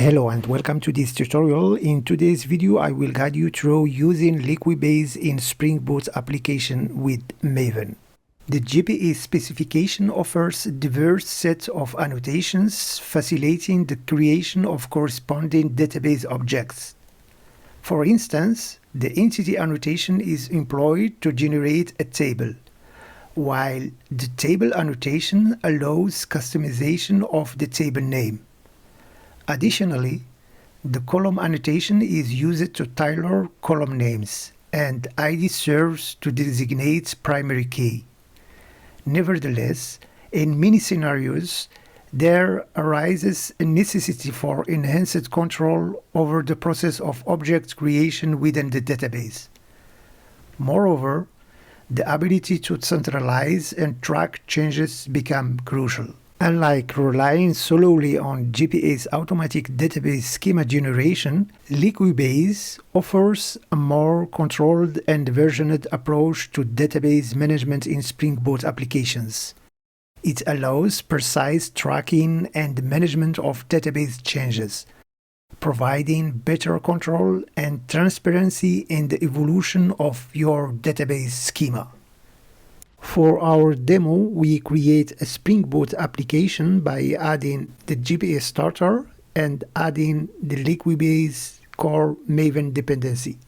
Hello and welcome to this tutorial. In today's video, I will guide you through using Liquibase in Spring Boot application with Maven. The GPA specification offers a diverse set of annotations, facilitating the creation of corresponding database objects. For instance, the entity annotation is employed to generate a table, while the table annotation allows customization of the table name. Additionally, the column annotation is used to tailor column names, and ID serves to designate primary key. Nevertheless, in many scenarios, there arises a necessity for enhanced control over the process of object creation within the database. Moreover, the ability to centralize and track changes become crucial. Unlike relying solely on GPA's automatic database schema generation, Liquidbase offers a more controlled and versioned approach to database management in Spring Boot applications. It allows precise tracking and management of database changes, providing better control and transparency in the evolution of your database schema. For our demo, we create a Spring Boot application by adding the GPA starter and adding the Liquibase core Maven dependency.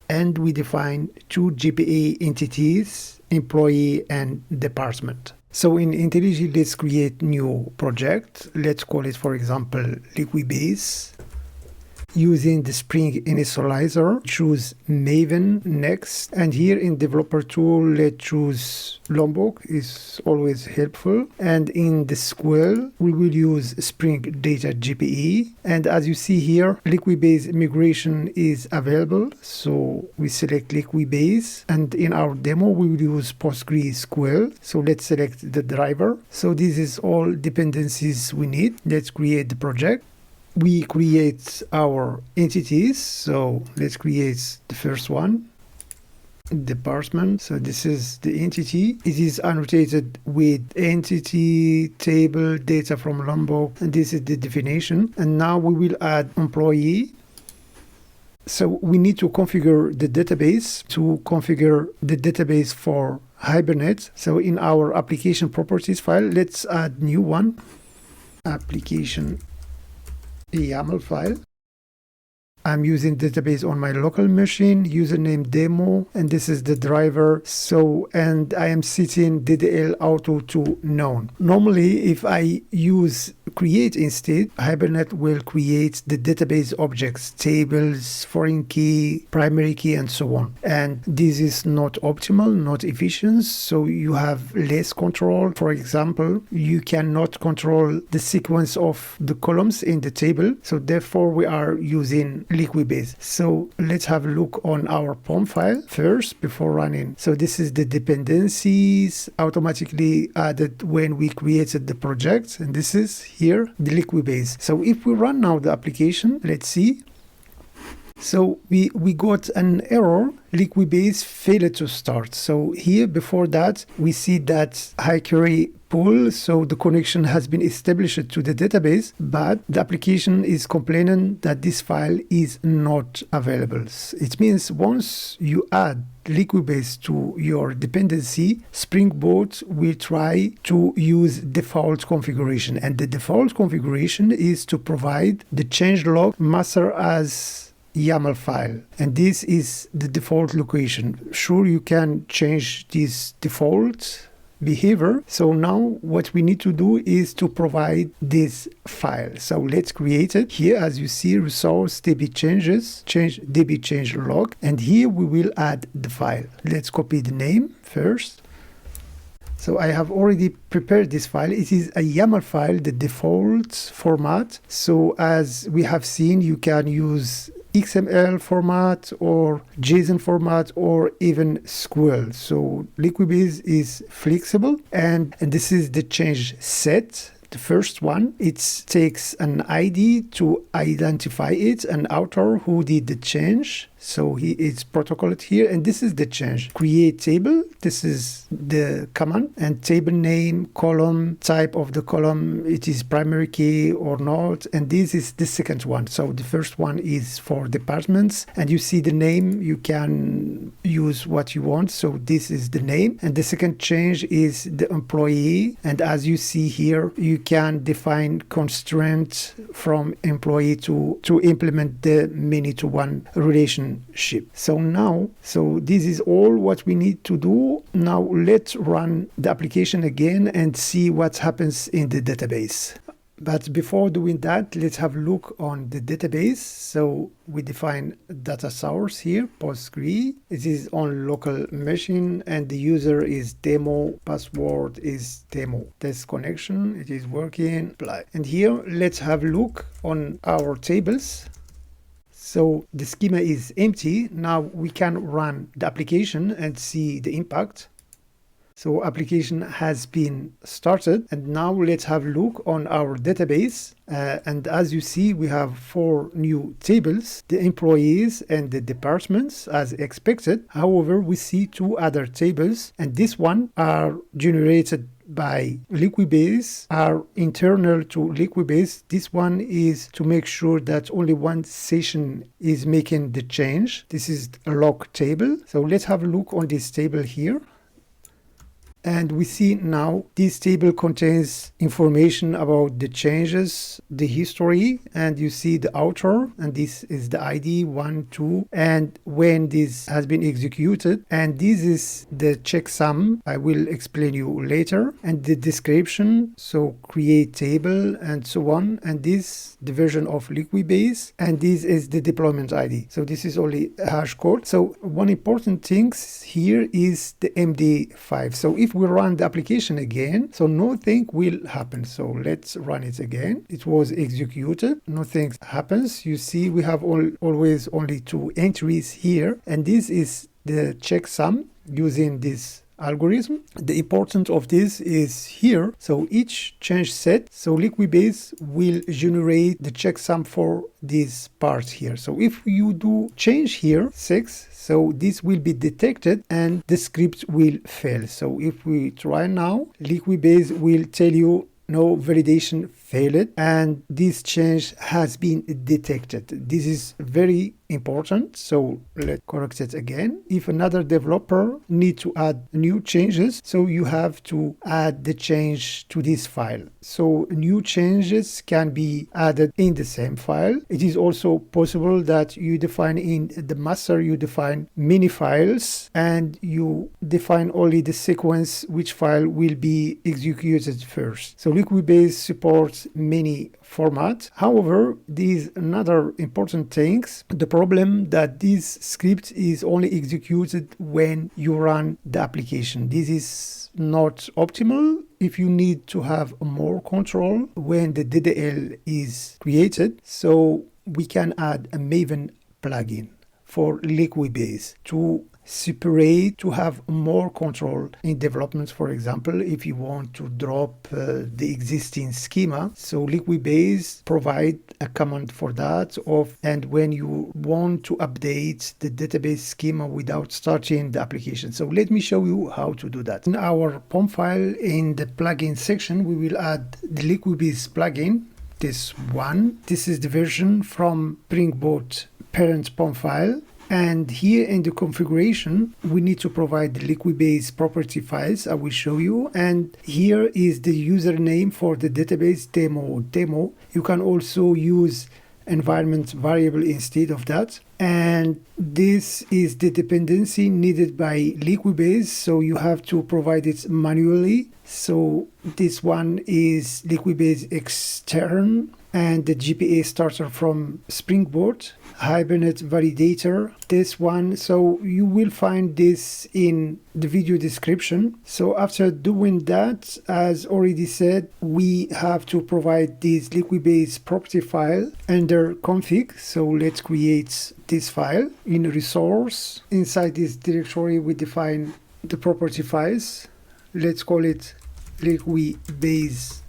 And we define two GPA entities, employee and department. So in IntelliJ, let's create new project. Let's call it, for example, Liquibase. Using the Spring initialiser, choose Maven next, and here in developer tool, let's choose Lombok, is always helpful. And in the SQL, we will use Spring Data GPE. And as you see here, Liquibase migration is available, so we select Liquibase. And in our demo, we will use Postgres SQL. So let's select the driver. So this is all dependencies we need. Let's create the project. We create our entities, so let's create the first one, department. So this is the entity. It is annotated with entity table data from Lombok, and this is the definition. And now we will add employee. So we need to configure the database. To configure the database for Hibernate, so in our application properties file, let's add new one, application YAML file. I'm using database on my local machine, username demo, and this is the driver. So, and I am setting DDL auto to none. Normally, if I use create instead, Hibernate will create the database objects, tables, foreign key, primary key, and so on. And this is not optimal, not efficient, so you have less control. For example, you cannot control the sequence of the columns in the table, so therefore we are using Liquibase. So let's have a look on our POM file first before running. So this is the dependencies automatically added when we created the project, and this is here the Liquibase. So if we run now the application, let's see. So we got an error, Liquibase failed to start. So here before that, we see that high query pull, so the connection has been established to the database, but the application is complaining that this file is not available. It means once you add Liquibase to your dependency, Spring Boot will try to use default configuration, and the default configuration is to provide the changelog master as YAML file, and this is the default location. Sure, you can change this default behavior. So now what we need to do is to provide this file. So let's create it. Here, as you see, resource db changes, change db change log, and here we will add the file. Let's copy the name first. So I have already prepared this file. It is a YAML file, the default format. So as we have seen, you can use XML format or JSON format or even SQL. So Liquibase is flexible, and this is the change set. The first one, it takes an ID to identify it, an author who did the change. So it's protocoled here, and this is the change. Create table, this is the command, and table name, column, type of the column, it is primary key or not, and this is the second one. So the first one is for departments, and you see the name, you can use what you want. So this is the name, and the second change is the employee, and as you see here, you can define constraints from employee to implement the many-to-one relationship. So this is all what we need to do. Now let's run the application again and see what happens in the database. But before doing that, let's have a look on the database. So we define data source here, Postgres. It is on local machine, and the user is demo, password is demo. Test connection, it is working, apply. And here, let's have a look on our tables. So the schema is empty. Now we can run the application and see the impact. So application has been started, and now let's have a look on our database. And as you see, we have 4 new tables, the employees and the departments as expected. However, we see 2 other tables, and this one are generated by Liquibase, are internal to Liquibase. This one is to make sure that only one session is making the change. This is a log table. So let's have a look on this table here. And we see now this table contains information about the changes, the history, and you see the author, and this is the ID 1, 2, and when this has been executed. And this is the checksum. I will explain you later. And the description, so create table and so on. And this, the version of Liquidbase, and this is the deployment ID. So this is only a hash code. So one important thing here is the MD5. So if we run the application again, so nothing will happen. So let's run it again. It was executed, nothing happens. You see we have always only 2 entries here, and this is the checksum using this algorithm. The importance of this is here. So each change set, so Liquidbase will generate the checksum for this part here. So if you do change here 6, so this will be detected and the script will fail. So if we try now, Liquidbase will tell you no validation failed, and this change has been detected. This is very important. So let's correct it again. If another developer needs to add new changes, so you have to add the change to this file. So new changes can be added in the same file. It is also possible that you define in the master, you define many files, and you define only the sequence which file will be executed first. So Liquidbase supports many formats. However, these another important things. The problem that this script is only executed when you run the application. This is not optimal. If you need to have more control when the DDL is created, so we can add a Maven plugin for Liquibase to separate, to have more control in development. For example, if you want to drop the existing schema, so Liquibase provide a command for that and when you want to update the database schema without starting the application. So let me show you how to do that. In our POM file, in the plugin section, we will add the Liquibase plugin, this one. This is the version from springboot parent POM file. And here in the configuration, we need to provide the Liquibase property files. I will show you. And here is the username for the database demo. You can also use environment variable instead of that. And this is the dependency needed by Liquibase. So you have to provide it manually. So this one is Liquibase extern, and the GPA starter from Springboot, Hibernate validator, this one. So you will find this in the video description. So after doing that, as already said, we have to provide this Liquibase property file under config. So let's create this file in resource. Inside this directory, we define the property files. Let's call it Liquibase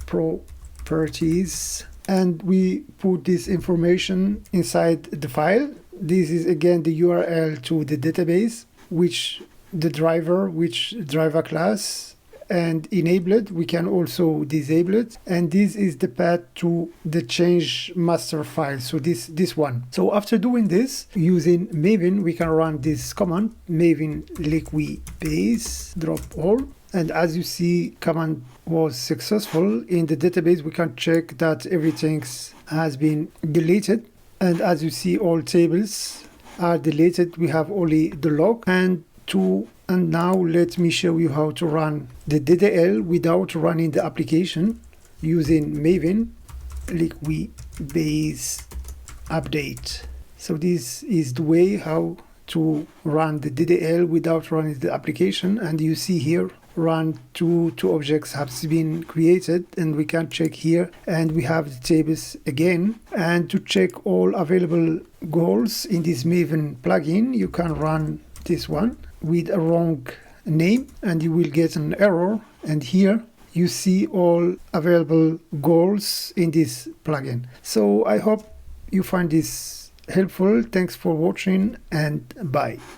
properties, and we put this information inside the file. this is again the URL to the database, which driver class, and enable it. We can also disable it, and this is the path to the change master file, so this one. So after doing this using Maven, we can run this command, Maven Liquibase drop all, and as you see, command was successful. In the database we can check that everything has been deleted, and as you see, all tables are deleted. We have only the log and now let me show you how to run the DDL without running the application using Maven Liquidbase update. So this is the way how to run the DDL without running the application, and you see here run two objects have been created, and we can check here, and we have the tables again. And to check all available goals in this Maven plugin, you can run this one with a wrong name and you will get an error, and here you see all available goals in this plugin. So I hope you find this helpful. Thanks for watching, and bye.